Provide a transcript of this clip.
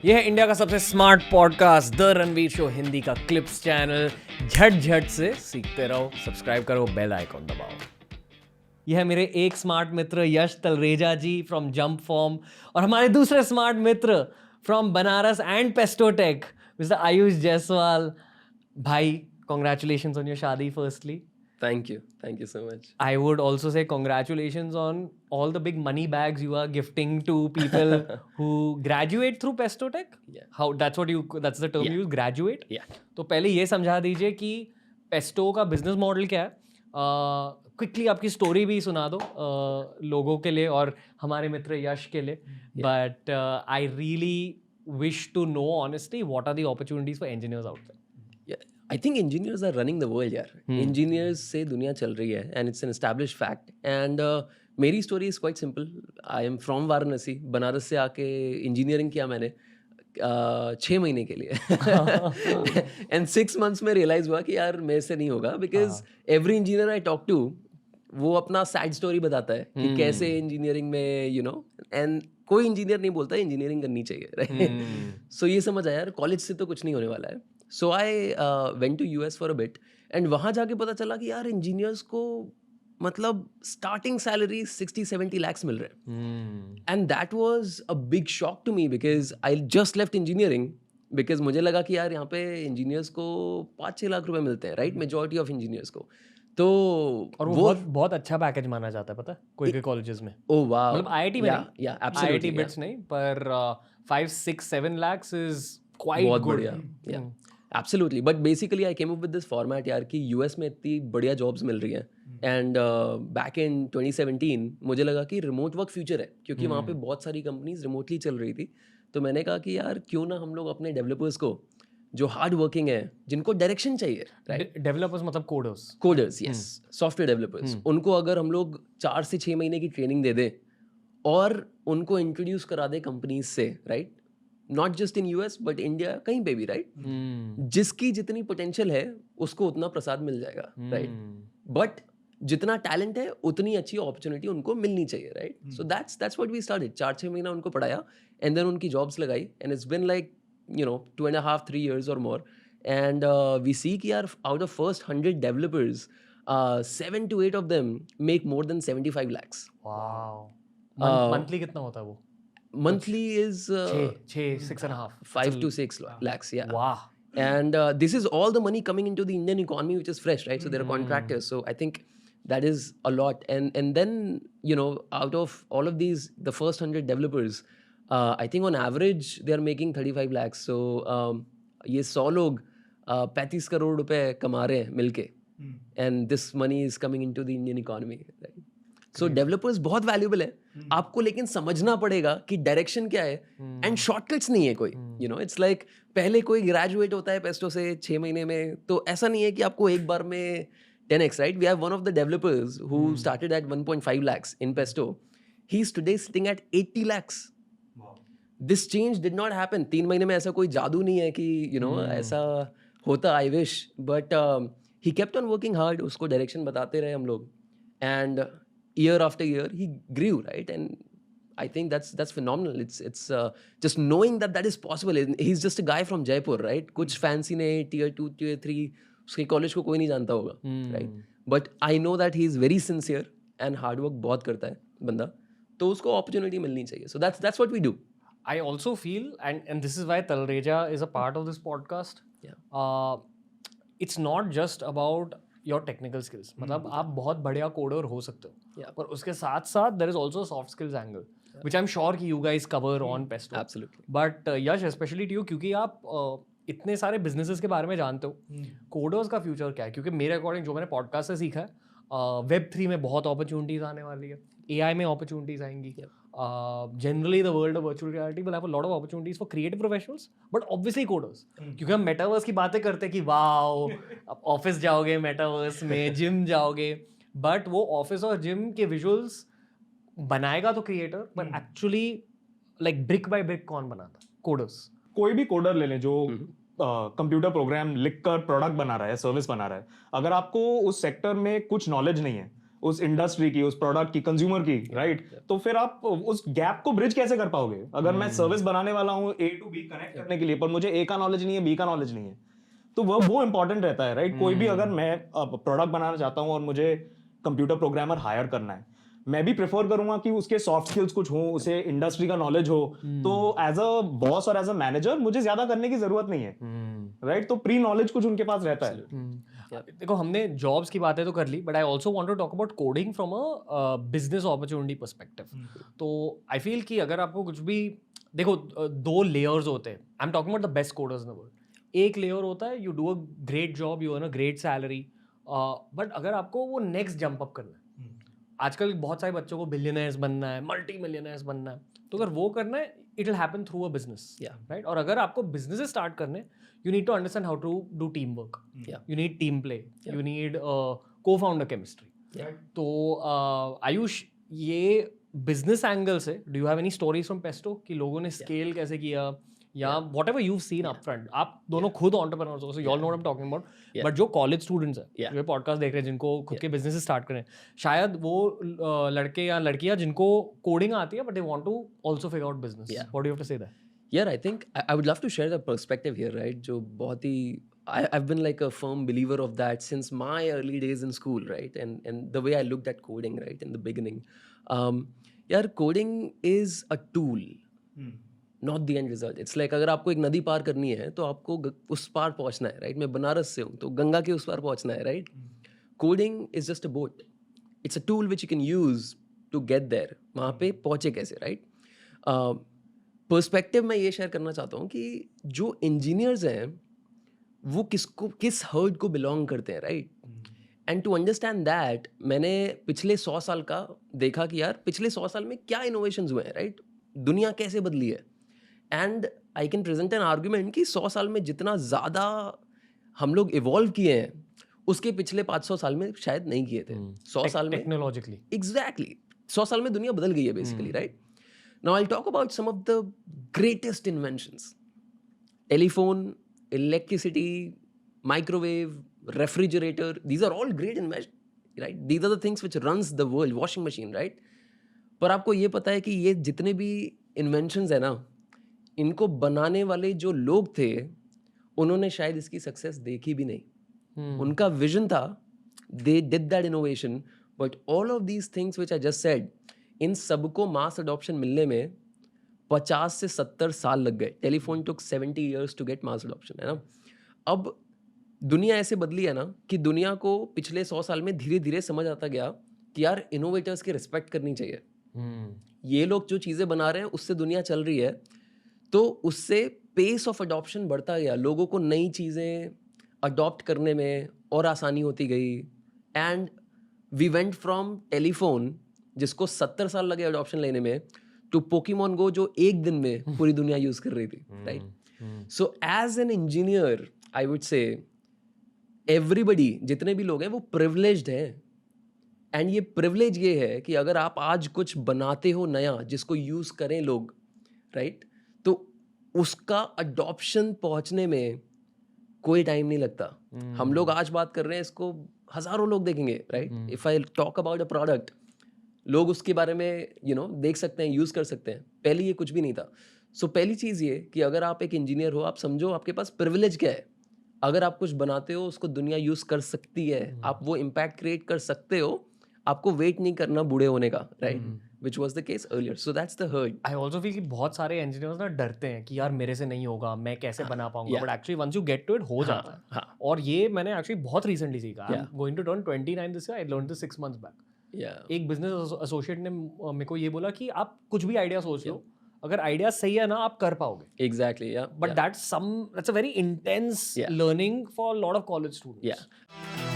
यह है इंडिया का सबसे smart podcast the Ranveer show Hindi का क्लिप्स चैनल। झट झट से सीखते रहो, सब्सक्राइब करो, बेल आइकॉन दबाओ। यह है मेरे एक स्मार्ट मित्र Yash Talreja ji from jump form, और हमारे दूसरे स्मार्ट मित्र फ्रॉम बनारस एंड पेस्टोटेक मिस्टर आयुष जायसवाल। भाई, congratulations on your शादी firstly. Thank you so much. I would also say congratulations on all the big money bags you are gifting to people who graduate through Pestotech. Yeah. That's the term you use, graduate. Yeah. तो पहले ये समझा दीजिए कि pesto का business model क्या है। Quickly आपकी स्टोरी भी सुना दो लोगों के लिए और हमारे मित्र यश के लिए। But I really wish to know honestly what are the opportunities for engineers out there. Yeah. I think engineers are running the world, यार. Engineers से दुनिया चल रही है and it's an established fact. And मेरी story is quite simple. I am from Varanasi. Banaras से आके engineering किया मैंने 6 महीने के लिए and 6 months में realize हुआ कि यार मेरे से नहीं होगा because every engineer I talk to वो अपना सैड स्टोरी बताता है कि कैसे इंजीनियरिंग में एंड कोई इंजीनियर नहीं बोलता इंजीनियरिंग करनी चाहिए, राइट? सो ये समझ आया यार कॉलेज से तो कुछ नहीं होने वाला है. So I went to US for a bit and वहाँ जाके पता चला कि यार इंजीनियर्स को मतलब स्टार्टिंग सैलरी 60-70 लाख मिल रहे हैं. And that was a big shock to me because I just left engineering because मुझे लगा कि यार यहाँ पे इंजीनियर्स को 5-6 लाख रुपए मिलते हैं, राइट? मेजॉरिटी ऑफ इंजीनियर्स को. तो और वो बहुत बहुत अच्छा पैकेज माना जाता है, पता है, कोई कॉलेजेस में. ओह वाह. मतलब आईआईटी में नहीं, एब्सोल्युटली आईआईटी बिट्स नहीं, पर 5-6-7 lakhs इज क्वाइट बहुत गुड. बढ़िया. Absolutely. But basically I came up with this format यार कि यूएस में इतनी बढ़िया जॉब्स मिल रही हैं एंड बैक इन 2017 मुझे लगा कि रिमोट वर्क फ्यूचर है क्योंकि वहाँ पे बहुत सारी कंपनीज रिमोटली चल रही थी. तो मैंने कहा कि यार क्यों ना हम लोग अपने डेवलपर्स को जो हार्ड वर्किंग है, जिनको डायरेक्शन चाहिए, राइट? डेवलपर्स मतलब कोडर्स, यस, सॉफ्टवेयर डेवलपर्स, उनको अगर हम लोग 4 से 6 महीने की ट्रेनिंग दे दें और उनको इंट्रोड्यूस करा दें कंपनीज से, right? Not just in US but India, कहीं पे भी, राइट? जिसकी जितनी पोटेंशियल है उसको उतना प्रसाद मिल जाएगा, राइट? बट जितना टैलेंट है उतनी अच्छी अपॉर्चुनिटी उनको मिलनी चाहिए, right? So that's what we started. 4-6 महीना उनको पढ़ाया एंड देन उनकी जॉब्स लगाई and it's been like 2.5-3 years or more. And we see ki out of first 100 developers, 7 to 8 of them make more than 75 lakhs. Wow. Monthly कितना होता है वो? Monthly is 6.5 5 to 6 lakhs. Yeah. Wow. And this is all the money coming into the Indian economy, which is fresh, right? So they're contractors. So I think that is a lot. And then out of all of these, the first 100 developers, I think on average they are making 35 lakhs. So ये 100 लोग 35 करोड़ रुपए कमा रहे हैं मिलके. And this money is coming into the Indian economy, right? So developers बहुत valuable है. आपको लेकिन समझना पड़ेगा कि डायरेक्शन क्या है एंड शॉर्टकट्स नहीं है कोई. इट्स लाइक पहले कोई ग्रेजुएट होता है पेस्टो से 6 महीने में, तो ऐसा नहीं है कि आपको एक बार में 10x, right? We have one of the developers who started at 1.5 lakhs in Pesto. He's today sitting at 80 lakhs. This change did not happen. 3 महीने में ऐसा कोई जादू नहीं है कि ऐसा होता. I wish, but he kept on working hard. उसको डायरेक्शन बताते रहे हम लोग and year after year he grew, right? And I think that's phenomenal. It's just knowing that is possible. He's just a guy from Jaipur, right? कुछ fancy नहीं, tier 2 tier 3 उसके college को कोई नहीं जानता होगा, right? But I know that he is very sincere and hard work बहुत करता है बंदा, तो उसको opportunity मिलनी चाहिए. So that's what we do. I also feel, and this is why Talreja is a part of this podcast. Yeah. It's not just about your technical skills. मतलब आप बहुत बढ़िया कोडर हो सकते हो, Yeah. पर उसके साथ साथ there is also soft skills angle, which I'm sure कि you guys cover on Pesto. Absolutely. But Yash, especially to you, क्योंकि आप इतने सारे businesses के बारे में जानते हो, कोडर्स का फ्यूचर क्या है? क्योंकि मेरे अकॉर्डिंग जो मैंने पॉडकास्ट से सीखा है, Web3 में बहुत अपॉर्चुनिटीज आने वाली है, AI में अपॉर्चुनिटीज आएंगी. Generally the world of virtual reality will have a lot of opportunities for creative professionals, but obviously coders. क्योंकि हम मेटावर्स की बातें करते हैं कि वाओ ऑफिस जाओगे मेटावर्स में, जिम जाओगे, बट वो ऑफिस और जिम के विजुअल्स बनाएगा तो creator, but actually like brick by brick कौन बनाता? कोडर्स. कोई भी कोडर ले लें जो कंप्यूटर प्रोग्राम लिखकर प्रोडक्ट बना रहा है, सर्विस बना रहा है, अगर आपको उस सेक्टर में कुछ नॉलेज नहीं है उस इंडस्ट्री की, उस प्रोडक्ट की, कंज्यूमर की, राइट? तो फिर आप उस गैप को ब्रिज कैसे कर पाओगे? अगर मैं सर्विस बनाने वाला हूँ A to B कनेक्ट करने के लिए, पर मुझे A का नॉलेज नहीं है, B का नॉलेज नहीं है, तो वो इंपॉर्टेंट रहता है, राइट? कोई भी अगर मैं प्रोडक्ट बनाना चाहता हूँ और मुझे कंप्यूटर प्रोग्रामर हायर करना है, मैं भी प्रेफर करूंगा कि उसके सॉफ्ट स्किल्स कुछ हो, उसे इंडस्ट्री का नॉलेज हो, तो एज अ बॉस और एज अ मैनेजर मुझे ज्यादा करने की जरूरत नहीं है, राइट? तो प्री नॉलेज कुछ उनके पास रहता है। देखो हमने जॉब्स की बातें तो कर ली, but I also want to talk about coding from a business opportunity perspective. तो आई फील कि अगर आपको कुछ भी, देखो दो लेयर्स होते हैं, I am talking about the best coders in the world. एक लेयर होता है you do a great job, you earn a great salary, but अगर आपको वो नेक्स्ट जंप अप करना है, आजकल बहुत सारे बच्चों को बिलियनर्स बनना है, मल्टी मिलियनर्स बनना है, तो अगर वो करना है it will happen through a business, right? और अगर आपको बिजनेस स्टार्ट करने, you need to understand how to do team work, you need team play, you need co founder chemistry. तो आयुष, ये बिजनेस एंगल से do you have any stories from Pesto कि लोगों ने स्केल कैसे किया, या whatever you've seen upfront? आप दोनों खुद entrepreneurs हो, so you all know what I'm talking about. But जो college students हैं, जो podcast देख रहे हैं, जिनको खुद के business start करें, शायद वो लड़के या लड़कियां जिनको coding आती है, but they want to also figure out business. What do you have to say there? Yeah, I think I would love to share the perspective here, right? जो बहुत ही I've been like a firm believer of that since my early days in school, right? And the way I looked at coding, right, in the beginning. यार coding is a tool. Not the end result. It's like अगर आपको एक नदी पार करनी है तो आपको उस पार पहुंचना है, राइट? मैं बनारस से हूँ तो गंगा के उस पार पहुंचना है, right? Coding is just a boat. It's a tool which you can use to get there. वहाँ पे पहुंचे कैसे, राइट? पर्सपेक्टिव मैं ये शेयर करना चाहता हूँ कि जो इंजीनियर्स हैं वो किस हर्ड को बिलोंग करते हैं, right? And to understand that मैंने पिछले 100 साल का देखा कि यार पिछले 100 साल में क्या इनोवेशंस हुए हैं, राइट? दुनिया कैसे बदली है. And I can present an argument कि 100 साल में जितना ज़्यादा हम लोग इवॉल्व किए हैं उसके पिछले 500 साल में शायद नहीं किए थे. 100 साल में टेक्नोलॉजिकली, एग्जैक्टली 100 साल में दुनिया बदल गई है basically, right? Now I talk about some of the greatest inventions. Telephone, electricity, microwave, refrigerator, these are all great invention, right? These are the things which runs the world. Washing machine, right? पर आपको ये पता है कि ये जितने भी inventions है ना, इनको बनाने वाले जो लोग थे उन्होंने शायद इसकी सक्सेस देखी भी नहीं. उनका विजन था, they did that innovation, but all of these things which I just said, इन सबको मास अडॉप्शन मिलने में 50 से 70 साल लग गए. Telephone took 70 years to get mass adoption, है ना? अब दुनिया ऐसे बदली है ना कि दुनिया को पिछले 100 साल में धीरे धीरे समझ आता गया कि यार इनोवेटर्स की रिस्पेक्ट करनी चाहिए. ये लोग जो चीज़ें बना रहे हैं उससे दुनिया चल रही है, तो उससे पेस ऑफ अडॉप्शन बढ़ता गया. लोगों को नई चीज़ें अडॉप्ट करने में और आसानी होती गई. And we went from telephone जिसको 70 साल लगे अडॉप्शन लेने में, टू पोकेमॉन गो जो एक दिन में पूरी दुनिया यूज़ कर रही थी, right? So as an engineer I would say everybody, जितने भी लोग हैं वो प्रिविलेज्ड हैं. एंड ये प्रिविलेज ये है कि अगर आप आज कुछ बनाते हो नया जिसको यूज़ करें लोग, राइट? तो उसका अडॉप्शन पहुंचने में कोई टाइम नहीं लगता. हम लोग आज बात कर रहे हैं, इसको हजारों लोग देखेंगे, right? If I talk about a product, लोग उसके बारे में देख सकते हैं, यूज़ कर सकते हैं. पहले ये कुछ भी नहीं था. सो पहली चीज़ ये कि अगर आप एक इंजीनियर हो, आप समझो आपके पास प्रिविलेज क्या है. अगर आप कुछ बनाते हो उसको दुनिया यूज़ कर सकती है, आप वो इम्पैक्ट क्रिएट कर सकते हो. आपको वेट नहीं करना बूढ़े होने का, right? Which was the case earlier. So that's the herd. I also feel कि बहुत सारे engineers ना डरते हैं कि यार मेरे से नहीं होगा, मैं कैसे बना पाऊंगा. But actually once you get to it हो जाता है. और ये मैंने actually बहुत recently सीखा. I'm going to turn 29 this year. I learned this 6 months back. एक business associate ने मेरे को ये बोला कि आप कुछ भी आइडिया सोच लो, अगर आइडिया सही है ना आप कर पाओगे. Exactly, yeah. But that's a very intense learning for a lot of college students. Yeah.